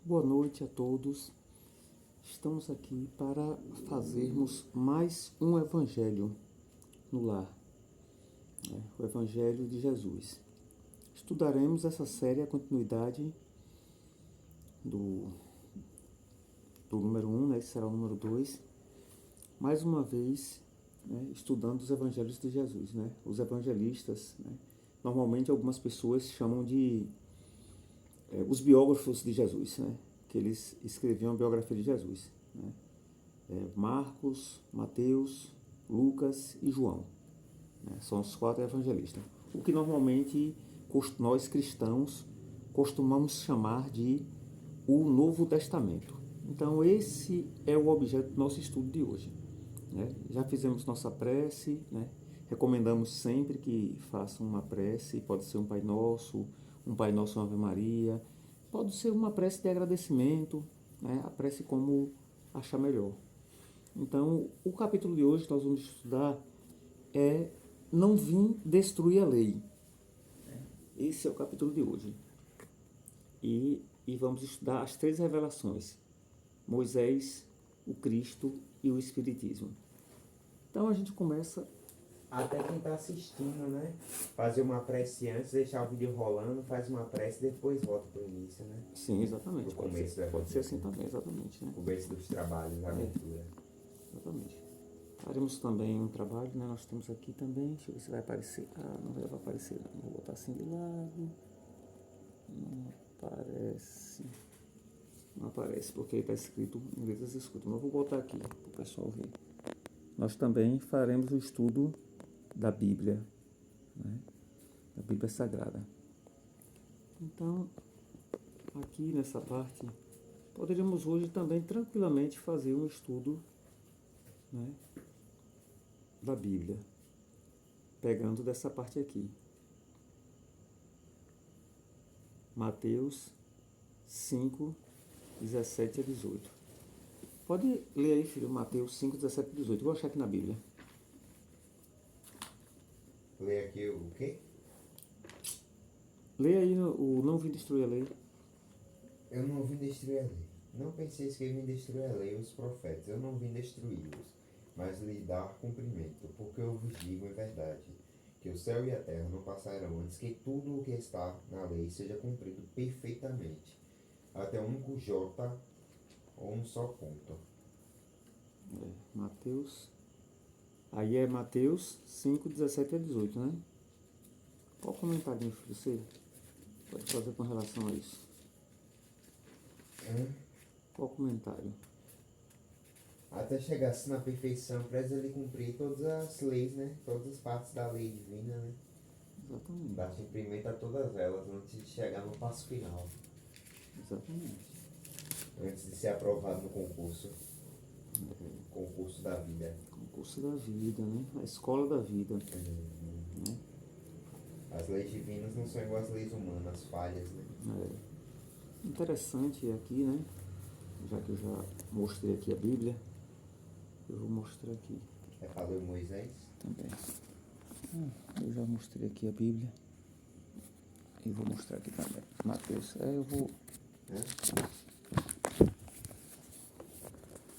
Boa noite a todos. Estamos aqui para fazermos mais um Evangelho no lar, o Evangelho de Jesus. Estudaremos essa série, a continuidade do número 1, esse será o número 2, mais uma vez, estudando os Evangelhos de Jesus. Os evangelistas, normalmente algumas pessoas chamam de os biógrafos de Jesus, que eles escreviam a biografia de Jesus. Marcos, Mateus, Lucas e João. São os 4 evangelistas. O que normalmente nós cristãos costumamos chamar de o Novo Testamento. Então esse é o objeto do nosso estudo de hoje. Já fizemos nossa prece, recomendamos sempre que façam uma prece, pode ser um Pai Nosso, uma Ave Maria, pode ser uma prece de agradecimento, a prece como achar melhor. Então, o capítulo de hoje que nós vamos estudar é Não Vim Destruir a Lei. Esse é o capítulo de hoje. E vamos estudar as 3 revelações: Moisés, o Cristo e o Espiritismo. Então a gente começa. Até quem está assistindo, fazer uma prece antes, deixar o vídeo rolando, faz uma prece e depois volta para o início, Sim, exatamente. O começo pode ser assim também, exatamente. O começo dos trabalhos, a aventura. Exatamente. Faremos também um trabalho, nós temos aqui também, deixa eu ver se vai aparecer. Não vai aparecer não. Vou botar assim de lado. Não aparece porque está escrito em letras escuras. Mas vou botar aqui para o pessoal ver. Nós também faremos o estudo da Bíblia, da Bíblia Sagrada. Então, aqui nessa parte, poderíamos hoje também tranquilamente fazer um estudo da Bíblia, pegando dessa parte aqui. Mateus 5, 17 a 18. Pode ler aí, filho, Mateus 5, 17 a 18. Vou achar aqui na Bíblia. Lê aqui o quê? Lê aí o Não Vim Destruir a Lei. Eu não vim destruir a lei. Não penseis que eu vim destruir a lei e os profetas. Eu não vim destruí-los, mas lhe dar cumprimento. Porque eu vos digo em verdade, que o céu e a terra não passarão antes que tudo o que está na lei seja cumprido perfeitamente. Até um único J ou um só ponto. Mateus. Aí é Mateus 5, 17 a 18, Qual comentário, filho, você pode fazer com relação a isso? Qual comentário? Até chegar-se na perfeição, preza ele cumprir todas as leis, Todas as partes da lei divina, Exatamente. Dar cumprimento a todas elas antes de chegar no passo final. Exatamente. Antes de ser aprovado no concurso. Concurso da vida. Concurso da vida, A escola da vida. As leis divinas não são igual às leis humanas, falhas, Interessante aqui, Já que eu já mostrei aqui a Bíblia, eu vou mostrar aqui É para ler Moisés? também. Eu já mostrei aqui a Bíblia. E vou mostrar aqui também. Mateus.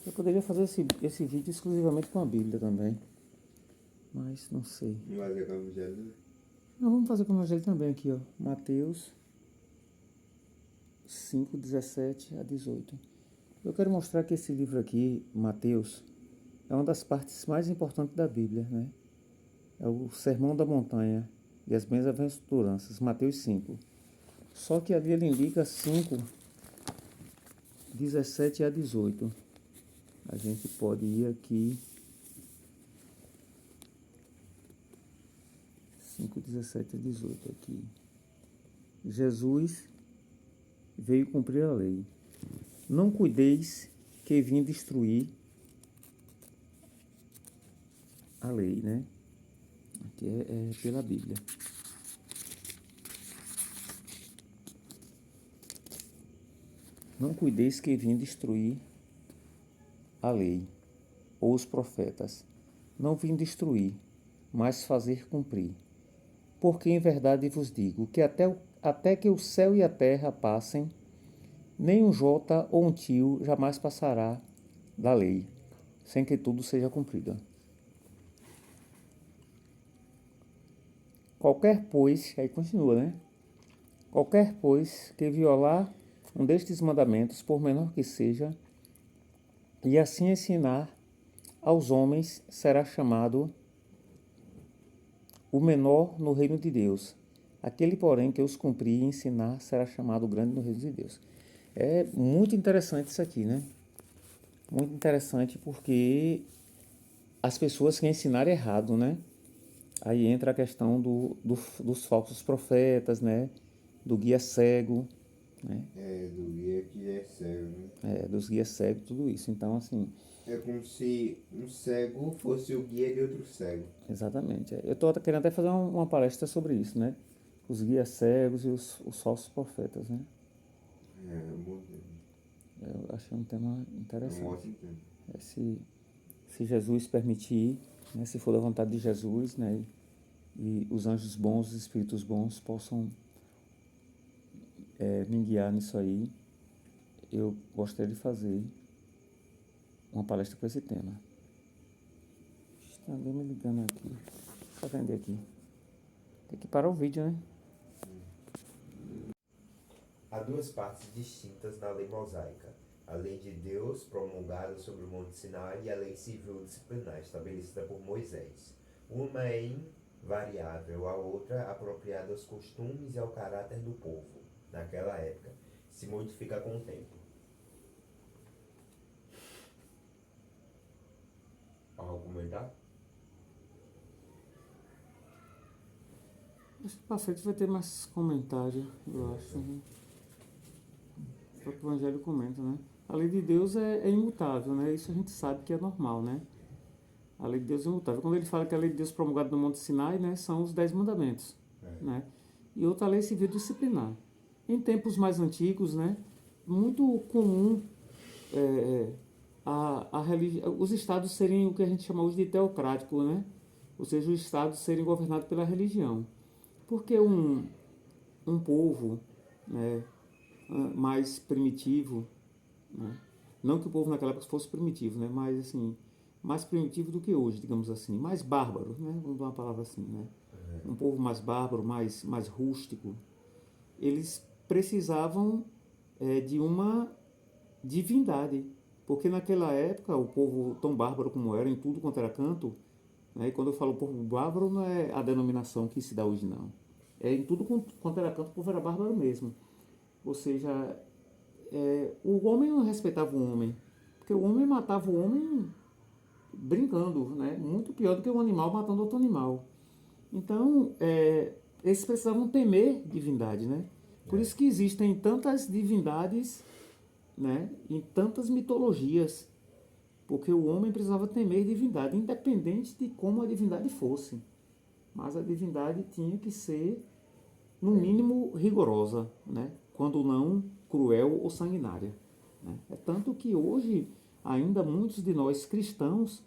Eu poderia fazer esse vídeo exclusivamente com a Bíblia também. Mas não sei. Não vai ler com o Evangelho? Não, vamos fazer com o Evangelho também aqui, Mateus 5, 17 a 18. Eu quero mostrar que esse livro aqui, Mateus, é uma das partes mais importantes da Bíblia, É o Sermão da Montanha e as Bem-aventuranças, Mateus 5. Só que ali ele indica 5, 17 a 18. A gente pode ir aqui 5, 17 a 18 aqui. Jesus veio cumprir a lei. Não cuideis que vim destruir a lei, Aqui é pela Bíblia. Não cuideis que vim destruir a lei, ou os profetas. Não vim destruir, mas fazer cumprir. Porque em verdade vos digo que até que o céu e a terra passem, nem um jota ou um tio jamais passará da lei, sem que tudo seja cumprido. Qualquer, pois, aí continua, né? Qualquer, pois, que violar um destes mandamentos, por menor que seja, e assim ensinar aos homens, será chamado o menor no reino de Deus. Aquele, porém, que os cumprir e ensinar, será chamado grande no reino de Deus. É muito interessante isso aqui, né? Muito interessante porque as pessoas que ensinaram errado, né? Aí entra a questão dos falsos profetas, né? Do guia cego, né? Do guia que é cego, né? Dos guias cegos, tudo isso. Então, assim, É como se um cego fosse o guia de outro cego. exatamente. Eu estou querendo até fazer uma palestra sobre isso, né? Os guias cegos e os falsos profetas, né? É um bom tema. Eu achei um tema É um interessante. ótimo tema. Se Jesus permitir, né, se for da vontade de Jesus, né, e os anjos bons, os espíritos bons possam me guiar nisso aí, eu gostaria de fazer uma palestra com esse tema. Está alguém me ligando aqui. Deixa eu atender aqui. Tem que parar o vídeo, né? Há duas partes distintas na lei mosaica: a lei de Deus, promulgada sobre o Monte Sinai, e a lei civil disciplinar, estabelecida por Moisés. Uma é invariável, a outra, apropriada aos costumes e ao caráter do povo, naquela época, se modifica com o tempo. Algum comentário? Acho que para frente vai ter mais comentário, eu acho. Né? O próprio Evangelho comenta, né? A lei de Deus é imutável, né? Isso a gente sabe que é normal, né? A lei de Deus é imutável. Quando ele fala que a lei de Deus promulgada no Monte Sinai, né, são os 10 mandamentos, né? E outra lei civil disciplinar. Em tempos mais antigos, né, muito comum os estados serem o que a gente chama hoje de teocrático, né? Ou seja, os estados serem governados pela religião. Porque um povo, né, mais primitivo, né? Não que o povo naquela época fosse primitivo, né? Mas assim, mais primitivo do que hoje, digamos assim, mais bárbaro, né? Vamos dar uma palavra assim, né? Um povo mais bárbaro, mais rústico. Eles precisavam de uma divindade, porque naquela época o povo tão bárbaro como era, em tudo quanto era canto, né? E quando eu falo povo bárbaro não é a denominação que se dá hoje não, é em tudo quanto era canto o povo era bárbaro mesmo, ou seja, o homem não respeitava o homem, porque o homem matava o homem brincando, né? Muito pior do que um animal matando outro animal. Então, eles precisavam temer divindade, né? Por isso que existem tantas divindades, né? Em tantas mitologias, porque o homem precisava temer divindade, independente de como a divindade fosse. Mas a divindade tinha que ser, no mínimo, rigorosa, né? Quando não cruel ou sanguinária. Né? É tanto que hoje, ainda muitos de nós cristãos,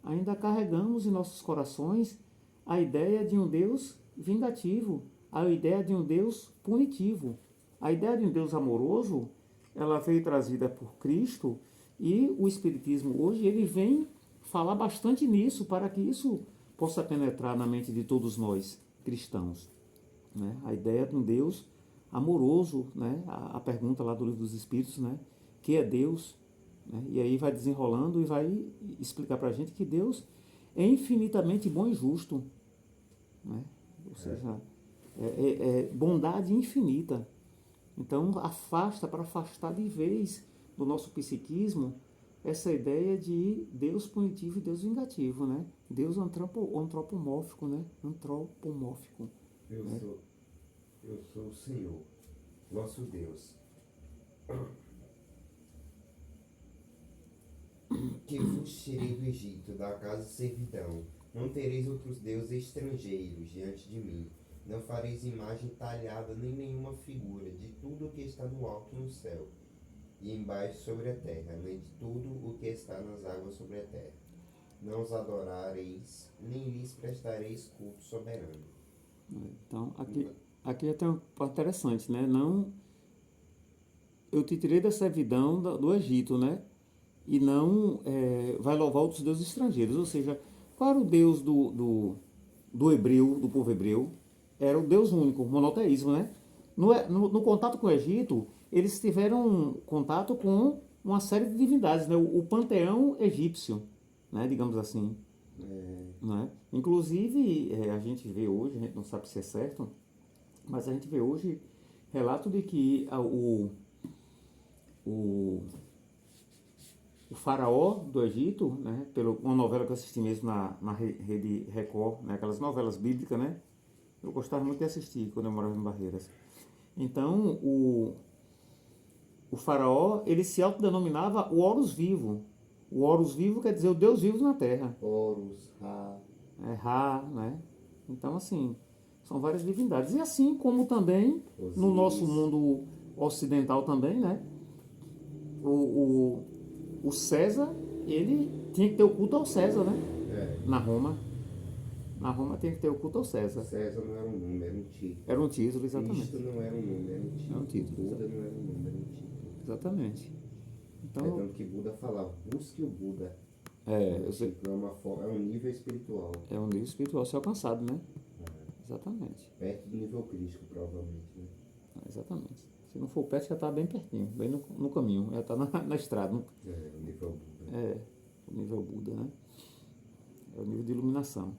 ainda carregamos em nossos corações a ideia de um Deus vingativo, a ideia de um Deus punitivo. A ideia de um Deus amoroso, ela veio trazida por Cristo e o Espiritismo hoje ele vem falar bastante nisso para que isso possa penetrar na mente de todos nós cristãos. Né? A ideia de um Deus amoroso, né? A pergunta lá do Livro dos Espíritos, né? Que é Deus? Né? E aí vai desenrolando e vai explicar para a gente que Deus é infinitamente bom e justo. Né? Ou seja, é bondade infinita. Então, para afastar de vez do nosso psiquismo essa ideia de Deus punitivo e Deus vingativo, né? Deus antropomórfico, né? Antropomórfico. Né? Eu sou o Senhor, vosso Deus, que vos tirei do Egito, da casa de servidão. Não tereis outros deuses estrangeiros diante de mim. Não fareis imagem talhada, nem nenhuma figura de tudo o que está no alto no céu, e embaixo sobre a terra, nem de tudo o que está nas águas sobre a terra. Não os adorareis, nem lhes prestareis culto soberano. Então, aqui já tem um ponto interessante, né? Não eu te tirei da servidão do Egito, né? E não vai louvar outros deuses estrangeiros. Ou seja, qual era o Deus do hebreu, do povo hebreu? Era o Deus único, o monoteísmo, né? No contato com o Egito, eles tiveram contato com uma série de divindades, né? O panteão egípcio, né? Digamos assim. Né? Inclusive, a gente vê hoje, a gente não sabe se é certo, mas a gente vê hoje relato de que o, o faraó do Egito, né, pela uma novela que eu assisti mesmo na rede Record, né, aquelas novelas bíblicas, né, eu gostava muito de assistir quando eu morava em Barreiras. Então, o faraó, ele se autodenominava o Horus Vivo. O Horus Vivo quer dizer o Deus vivo na Terra. Horus, Ra. Ra, né? Então, assim, são várias divindades. E assim como também, no nosso Osíris. mundo ocidental também, né? O, o César, ele tinha que ter o culto ao César, né? É. Na Roma. Na Roma tinha que ter o culto ao César. César não era um número, era um título. Era um título, exatamente. Cristo não era um número, era um título. Era um título, Buda não era um número, era um título. Exatamente. É Então, tanto que Buda falava, busque o Buda. eu sei, É um nível espiritual. é um nível espiritual a ser alcançado, né? É. Exatamente. Perto do nível crístico, provavelmente, né? Exatamente. Se não for perto, já está bem pertinho, bem no caminho, já está na estrada. É, o nível Buda. O nível Buda, né? É o nível de iluminação.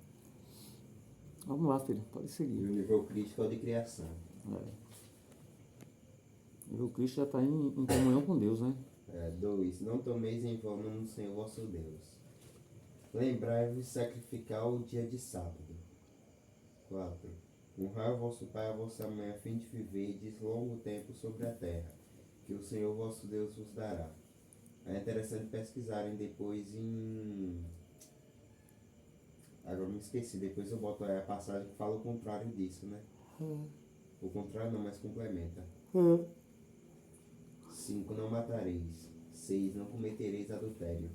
Vamos lá, filho, pode E seguir. o nível crístico é o de criação. O nível Cristo já está em comunhão com Deus, né? 2. Não tomeis em vão no Senhor vosso Deus. Lembrai-vos de sacrificar o dia de sábado. 4. Honrai o vosso pai e a vossa mãe, a fim de viverdes longo tempo sobre a terra, que o Senhor vosso Deus vos dará. É interessante pesquisarem depois em... Agora me esqueci, depois eu boto aí a passagem que fala o contrário disso, né? O contrário não, mas complementa. 5. Não matareis. 6. Não cometereis adultério.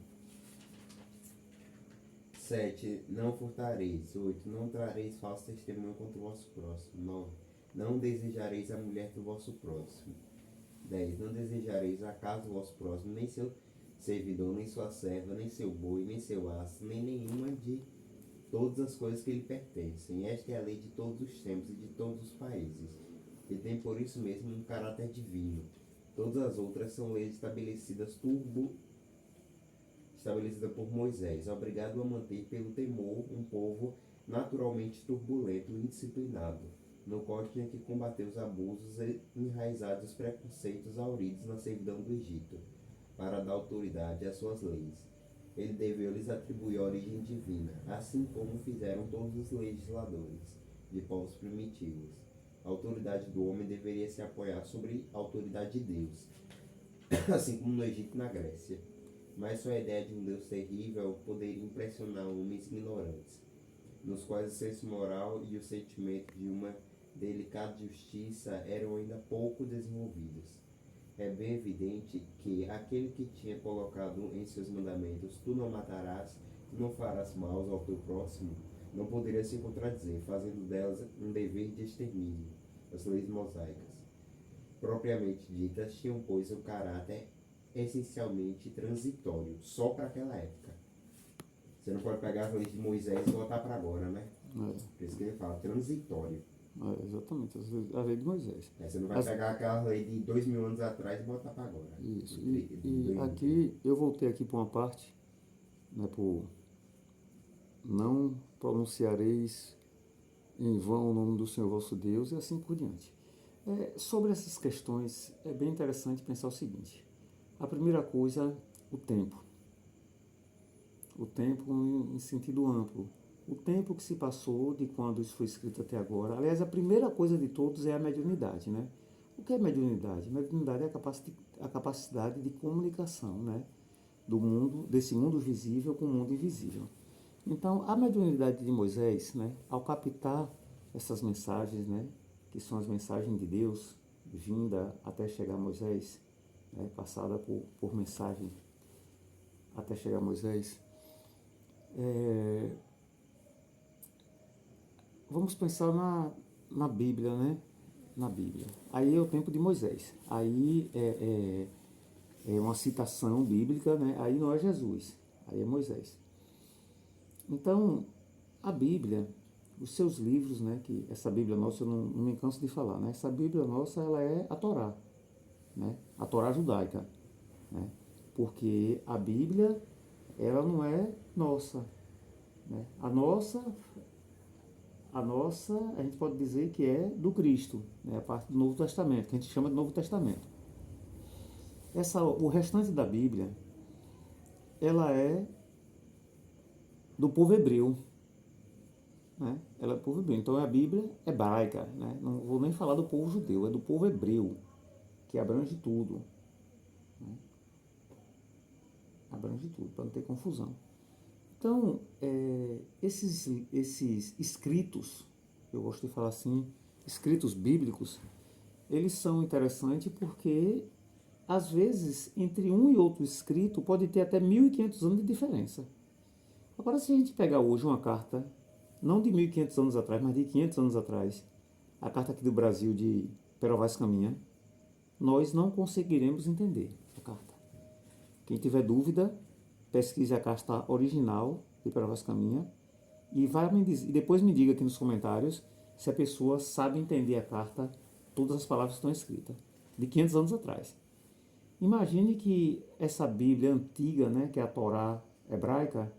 7. Não furtareis. 8. Não trareis falso testemunho contra o vosso próximo. 9. Não desejareis a mulher do vosso próximo. 10. Não desejareis a casa do vosso próximo, nem seu servidor, nem sua serva, nem seu boi, nem seu asno, nem nenhuma de todas as coisas que lhe pertencem. Esta é a lei de todos os tempos e de todos os países, e tem por isso mesmo um caráter divino. Todas as outras são leis estabelecidas por Moisés, obrigado a manter pelo temor um povo naturalmente turbulento e indisciplinado, no qual tinha que combater os abusos e enraizados os preconceitos hauridos na servidão do Egito, para dar autoridade às suas leis. Ele deveu lhes atribuir a origem divina, assim como fizeram todos os legisladores de povos primitivos. A autoridade do homem deveria se apoiar sobre a autoridade de Deus, assim como no Egito e na Grécia. Mas sua ideia de um Deus terrível poderia impressionar homens ignorantes, nos quais o senso moral e o sentimento de uma delicada justiça eram ainda pouco desenvolvidos. É bem evidente que aquele que tinha colocado em seus mandamentos, tu não matarás, tu não farás mal ao teu próximo, não poderia se contradizer, fazendo delas um dever de extermínio. As leis mosaicas, propriamente ditas, tinham, pois, um caráter essencialmente transitório, só para aquela época. Você não pode pegar as leis de Moisés e botar para agora, né? Por isso que ele fala transitório. Exatamente, a lei de Moisés. Você não vai pegar aquela lei de 2000 anos atrás e botar para agora. Isso. E aqui, eu voltei aqui para uma parte, né, por não pronunciareis em vão o nome do Senhor vosso Deus e assim por diante. Sobre essas questões, é bem interessante pensar o seguinte. A primeira coisa, o tempo. O tempo em sentido amplo. O tempo que se passou de quando isso foi escrito até agora. Aliás, a primeira coisa de todos é a mediunidade, né? O que é mediunidade? Mediunidade é a capacidade de comunicação, né? Do mundo, desse mundo visível com o mundo invisível. Então, a mediunidade de Moisés, né? Ao captar essas mensagens, né? Que são as mensagens de Deus, vinda até chegar a Moisés, né? Passada por mensagem até chegar a Moisés. Vamos pensar na Bíblia, né? na Bíblia. Aí é o tempo de Moisés. Aí é uma citação bíblica, né? Aí não é Jesus, aí é Moisés. Então, a Bíblia, os seus livros, né? Que essa Bíblia nossa, eu não me canso de falar, né? Essa Bíblia nossa, ela é a Torá, né? A Torá judaica, né? Porque a Bíblia, ela não é nossa, né? A nossa, a gente pode dizer que é do Cristo, né? A parte do Novo Testamento, que a gente chama de Novo Testamento. O restante da Bíblia, ela é do povo hebreu, né? Ela é do povo hebreu. Então é a Bíblia hebraica, né? Não vou nem falar do povo judeu, é do povo hebreu, que abrange tudo, né? Abrange tudo, para não ter confusão. Então, esses escritos, eu gosto de falar assim, escritos bíblicos, eles são interessantes porque, às vezes, entre um e outro escrito, pode ter até 1500 anos de diferença. Agora, se a gente pegar hoje uma carta, não de 1500 anos atrás, mas de 500 anos atrás, a carta aqui do Brasil de Pero Vaz Caminha, nós não conseguiremos entender a carta. Quem tiver dúvida, pesquise a carta original de Pero Vaz Caminha e depois me diga aqui nos comentários se a pessoa sabe entender a carta, todas as palavras que estão escritas, de 500 anos atrás. Imagine que essa Bíblia antiga, né, que é a Torá hebraica,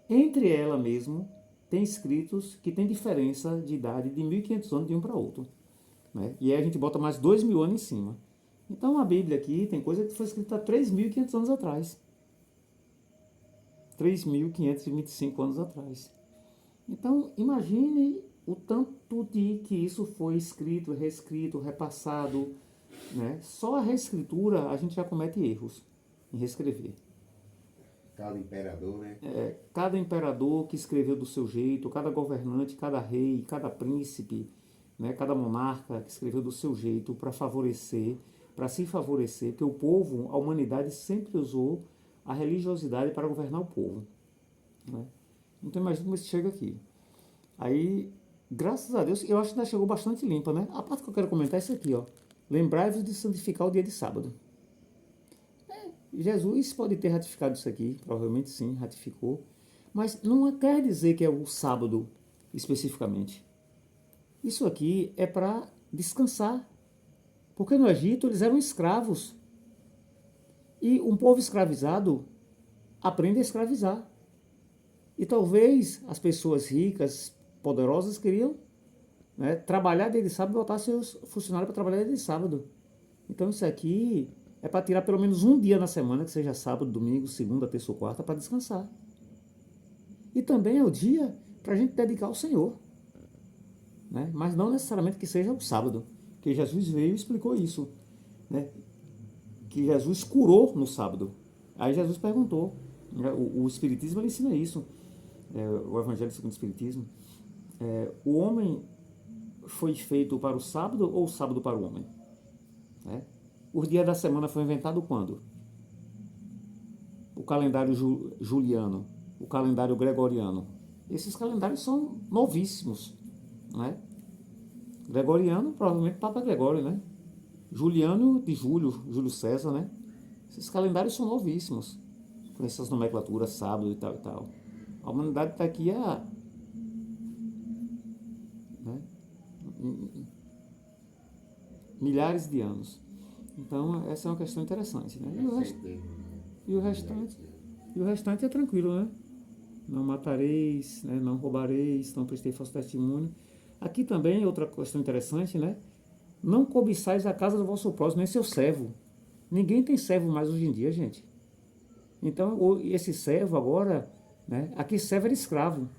entre ela mesmo tem escritos que têm diferença de idade de 1500 anos de um para outro, né? E aí a gente bota mais 2000 anos em cima. Então a Bíblia aqui tem coisa que foi escrita há 3500 anos atrás. 3.525 anos atrás. Então, imagine o tanto de que isso foi escrito, reescrito, repassado, né? Só a reescritura a gente já comete erros em reescrever. Cada imperador, né? Cada imperador que escreveu do seu jeito, cada governante, cada rei, cada príncipe, né? Cada monarca que escreveu do seu jeito para favorecer, para se favorecer, porque o povo, a humanidade sempre usou a religiosidade para governar o povo, né? Então imagina como isso chega aqui. Aí, graças a Deus, eu acho que ainda chegou bastante limpa, né? A parte que eu quero comentar é isso aqui, ó. Lembrai-vos de santificar o dia de sábado. Jesus pode ter ratificado isso aqui, provavelmente sim, ratificou. Mas não quer dizer que é o sábado especificamente. Isso aqui é para descansar. Porque no Egito eles eram escravos. E um povo escravizado aprende a escravizar. E talvez as pessoas ricas, poderosas, queriam, né, trabalhar dia de sábado e botar seus funcionários para trabalhar dia de sábado. Então isso aqui é para tirar pelo menos um dia na semana, que seja sábado, domingo, segunda, terça ou quarta, para descansar. E também é o dia para a gente dedicar ao Senhor, né? Mas não necessariamente que seja o sábado, porque Jesus veio e explicou isso, né? Que Jesus curou no sábado. Aí Jesus perguntou, né? O Espiritismo ele ensina isso, o Evangelho segundo o Espiritismo. O homem foi feito para o sábado ou o sábado para o homem? Né? O dia da semana foi inventado quando? O calendário juliano, o calendário gregoriano. Esses calendários são novíssimos, né? Gregoriano, provavelmente Papa Gregório, né? Juliano de Júlio César, né? Esses calendários são novíssimos, com essas nomenclaturas, sábado e tal e tal. A humanidade está aqui há, né, milhares de anos. Então, essa é uma questão interessante, né? E o restante é tranquilo, né? Não matareis, né? Não roubareis, não prestei falso testemunho. Aqui também, outra questão interessante, né? Não cobiçais a casa do vosso próximo, nem seu servo. Ninguém tem servo mais hoje em dia, gente. Então, esse servo agora, né? Aqui servo era escravo,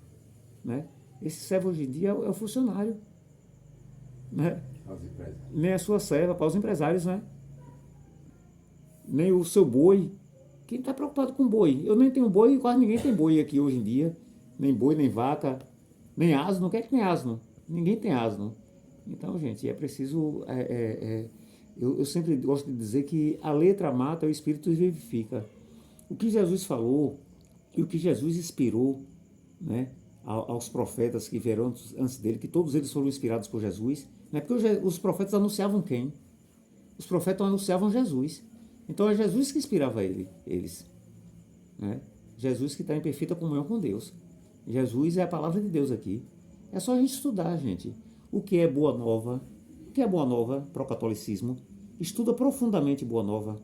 né? Esse servo hoje em dia é o funcionário, né? Nem a sua serva, para os empresários, né? Nem o seu boi. Quem está preocupado com boi? Eu nem tenho boi, quase ninguém tem boi aqui hoje em dia. Nem boi, nem vaca, nem asno. Quem é que tem asno? Ninguém tem asno. Então, gente, é preciso... eu sempre gosto de dizer que a letra mata, o espírito vivifica. O que Jesus falou e o que Jesus inspirou, né, aos profetas que vieram antes dele, que todos eles foram inspirados por Jesus, Né? Porque os profetas anunciavam quem? Os profetas anunciavam Jesus. Então é Jesus que inspirava eles. Né? Jesus que está em perfeita comunhão com Deus. Jesus é a palavra de Deus aqui. É só a gente estudar, gente. O que é Boa Nova? O que é Boa Nova para o catolicismo? Estuda profundamente Boa Nova.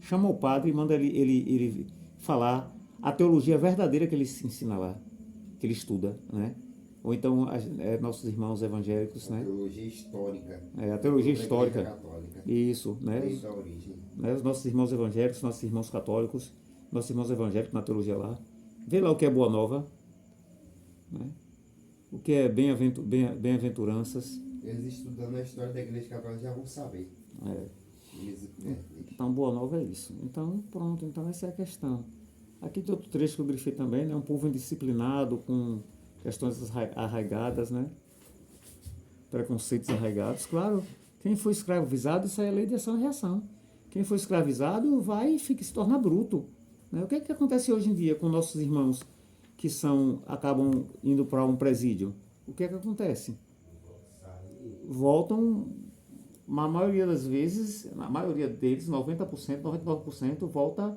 Chama o padre e manda ele falar a teologia verdadeira que ele se ensina lá, que ele estuda, né? Ou então nossos irmãos evangélicos, né? Teologia histórica. A teologia da histórica. Igreja Católica. Isso, né? Desde a origem. Né? Os nossos irmãos evangélicos, nossos irmãos católicos, nossos irmãos evangélicos na teologia lá. Vê lá o que é Boa Nova, né? O que é bem-aventuranças. Eles estudando a história da Igreja Católica já vão saber. Então, Boa Nova é isso. Então, pronto. Então, essa é a questão. Aqui tem outro trecho que eu grifei também, né? Um povo indisciplinado, com questões arraigadas, né? Preconceitos arraigados. Claro, quem foi escravizado, isso aí é lei de ação e reação. Quem foi escravizado vai e se torna bruto. Né? O que é que acontece hoje em dia com nossos irmãos que acabam indo para um presídio? O que é que acontece? Voltam, na maioria das vezes, na maioria deles, 90%, 99%, volta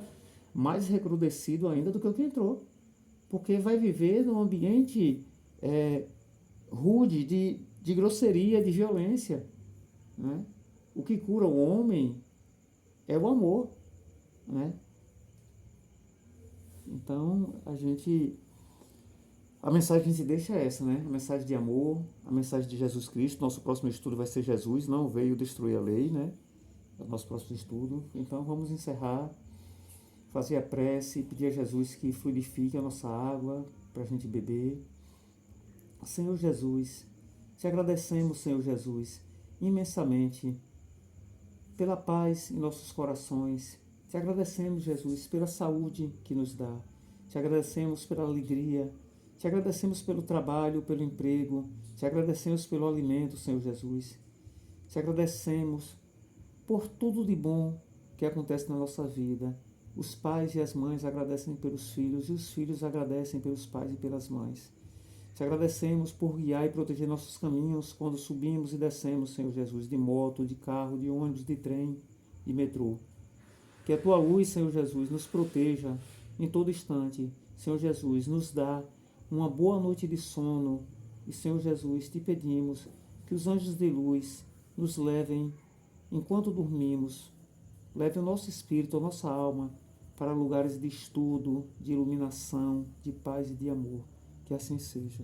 mais recrudescido ainda do que o que entrou. Porque vai viver num ambiente rude, de grosseria, de violência. Né? O que cura o homem é o amor. Né? Então, a mensagem que a gente deixa é essa, né? A mensagem de amor, a mensagem de Jesus Cristo. Nosso próximo estudo vai ser Jesus, não veio destruir a lei, né? É o nosso próximo estudo. Então, vamos encerrar, fazer a prece, pedir a Jesus que fluidifique a nossa água para a gente beber. Senhor Jesus, te agradecemos, Senhor Jesus, imensamente pela paz em nossos corações. Te agradecemos, Jesus, pela saúde que nos dá. Te agradecemos pela alegria. Te agradecemos pelo trabalho, pelo emprego. Te agradecemos pelo alimento, Senhor Jesus. Te agradecemos por tudo de bom que acontece na nossa vida. Os pais e as mães agradecem pelos filhos e os filhos agradecem pelos pais e pelas mães. Te agradecemos por guiar e proteger nossos caminhos quando subimos e descemos, Senhor Jesus, de moto, de carro, de ônibus, de trem, de metrô. Que a Tua luz, Senhor Jesus, nos proteja em todo instante. Senhor Jesus, nos dá uma boa noite de sono. E, Senhor Jesus, te pedimos que os anjos de luz nos levem, enquanto dormimos, leve o nosso espírito, a nossa alma, para lugares de estudo, de iluminação, de paz e de amor. Que assim seja.